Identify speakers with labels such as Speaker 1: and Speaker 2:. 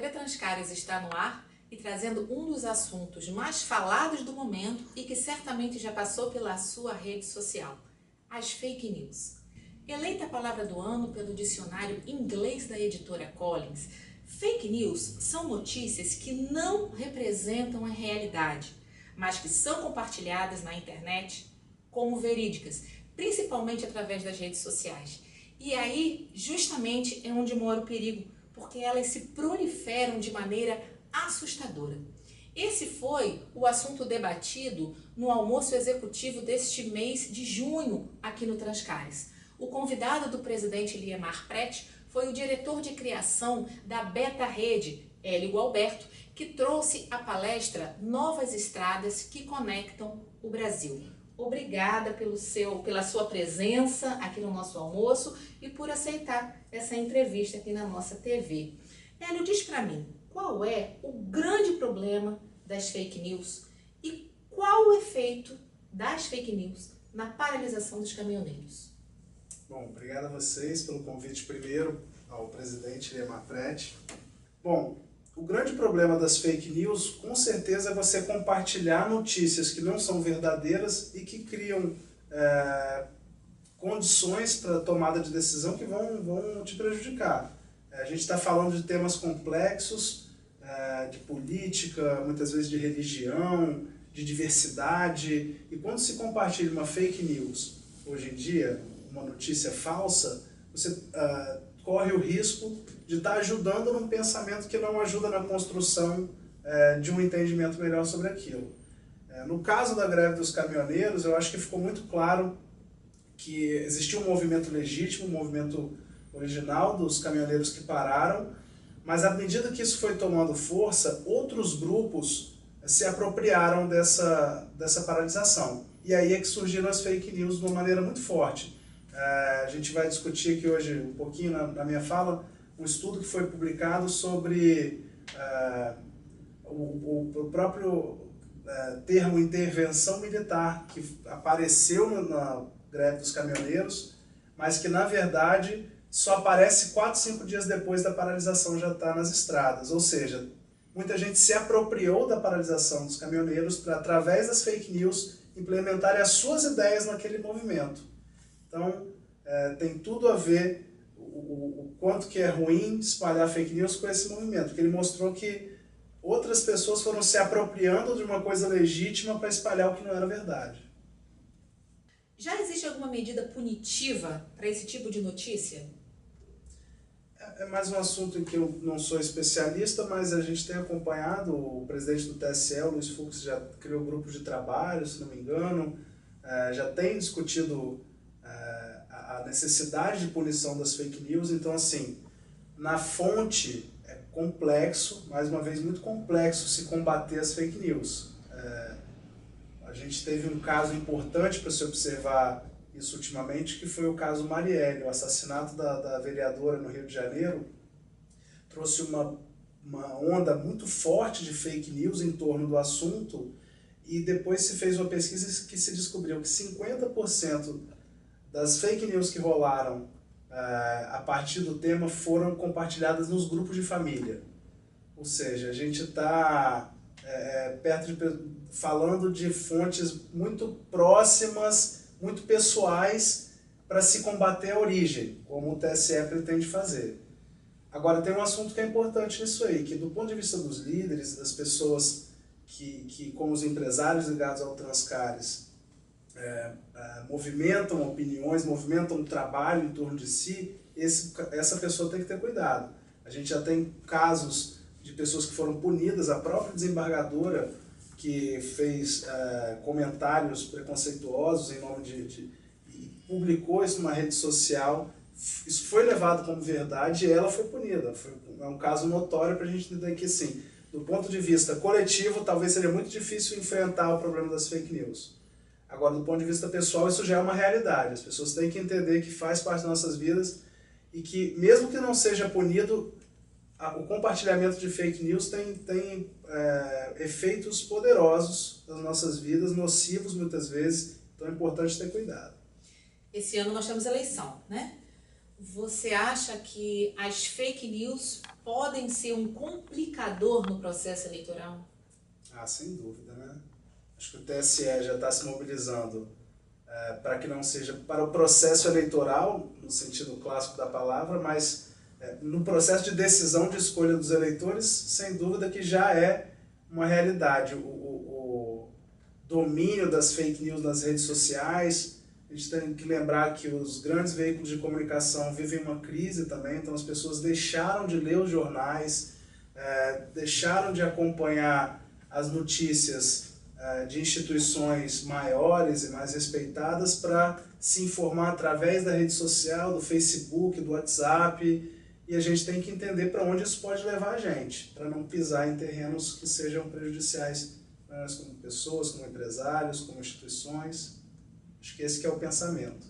Speaker 1: TV Transcares está no ar e trazendo um dos assuntos mais falados do momento e que certamente já passou pela sua rede social, as fake news. Eleita a palavra do ano pelo dicionário inglês da editora Collins, fake news são notícias que não representam a realidade, mas que são compartilhadas na internet como verídicas, principalmente através das redes sociais. E aí, justamente, é onde mora o perigo, porque elas se proliferam de maneira assustadora. Esse foi o assunto debatido no almoço executivo deste mês de junho aqui no Transcares. O convidado do presidente Liemar Prete foi o diretor de criação da Beta Rede, Hélio Gualberto, que trouxe a palestra Novas Estradas que Conectam o Brasil. Obrigada pela sua presença aqui no nosso almoço e por aceitar essa entrevista aqui na nossa TV. Hélio, diz para mim, qual é o grande problema das fake news e qual o efeito das fake news na paralisação dos caminhoneiros?
Speaker 2: Bom, obrigado a vocês pelo convite primeiro, ao presidente Liemar Prete. Bom, o grande problema das fake news, com certeza, é você compartilhar notícias que não são verdadeiras e que criam condições para tomada de decisão que vão te prejudicar. A gente está falando de temas complexos, de política, muitas vezes de religião, de diversidade, e quando se compartilha uma fake news, hoje em dia, uma notícia falsa, você corre o risco de estar ajudando num pensamento que não ajuda na construção de um entendimento melhor sobre aquilo. No caso da greve dos caminhoneiros, eu acho que ficou muito claro que existia um movimento legítimo, um movimento original dos caminhoneiros que pararam, mas à medida que isso foi tomando força, outros grupos se apropriaram dessa paralisação. E aí é que surgiram as fake news de uma maneira muito forte. A gente vai discutir aqui hoje um pouquinho na minha fala um estudo que foi publicado sobre o próprio termo intervenção militar, que apareceu na greve dos caminhoneiros, mas que na verdade só aparece 4, 5 dias depois da paralisação já estar nas estradas. Ou seja, muita gente se apropriou da paralisação dos caminhoneiros para, através das fake news, implementarem as suas ideias naquele movimento. Então, tem tudo a ver o quanto que é ruim espalhar fake news com esse movimento, porque ele mostrou que outras pessoas foram se apropriando de uma coisa legítima para espalhar o que não era verdade.
Speaker 1: Já existe alguma medida punitiva para esse tipo de notícia?
Speaker 2: É mais um assunto em que eu não sou especialista, mas a gente tem acompanhado, o presidente do TSE, o Luiz Fux, já criou um grupo de trabalho, se não me engano, já tem discutido a necessidade de punição das fake news. Então, assim, na fonte é complexo, mais uma vez muito complexo se combater as fake news. A gente teve um caso importante para se observar isso ultimamente, que foi o caso Marielle, o assassinato da vereadora no Rio de Janeiro, trouxe uma onda muito forte de fake news em torno do assunto, e depois se fez uma pesquisa que se descobriu que 50% das fake news que rolaram a partir do tema foram compartilhadas nos grupos de família. Ou seja, a gente está falando de fontes muito próximas, muito pessoais, para se combater a origem, como o TSE pretende fazer. Agora, tem um assunto que é importante nisso aí, que do ponto de vista dos líderes, das pessoas que como os empresários ligados ao Transcares, movimentam opiniões, movimentam o trabalho em torno de si, essa pessoa tem que ter cuidado. A gente já tem casos de pessoas que foram punidas, a própria desembargadora que fez comentários preconceituosos em nome e publicou isso numa rede social, isso foi levado como verdade e ela foi punida. É um caso notório para a gente entender que, sim, do ponto de vista coletivo, talvez seria muito difícil enfrentar o problema das fake news. Agora, do ponto de vista pessoal, isso já é uma realidade. As pessoas têm que entender que faz parte das nossas vidas e que, mesmo que não seja punido, o compartilhamento de fake news tem efeitos poderosos nas nossas vidas, nocivos muitas vezes, então é importante ter cuidado.
Speaker 1: Esse ano nós temos eleição, né? Você acha que as fake news podem ser um complicador no processo eleitoral?
Speaker 2: Ah, sem dúvida, né? Acho que o TSE já está se mobilizando para que não seja para o processo eleitoral, no sentido clássico da palavra, mas no processo de decisão de escolha dos eleitores, sem dúvida que já é uma realidade. O domínio das fake news nas redes sociais, a gente tem que lembrar que os grandes veículos de comunicação vivem uma crise também, então as pessoas deixaram de ler os jornais, deixaram de acompanhar as notícias de instituições maiores e mais respeitadas para se informar através da rede social, do Facebook, do WhatsApp, e a gente tem que entender para onde isso pode levar a gente, para não pisar em terrenos que sejam prejudiciais para nós como pessoas, como empresários, como instituições. Acho que esse que é o pensamento.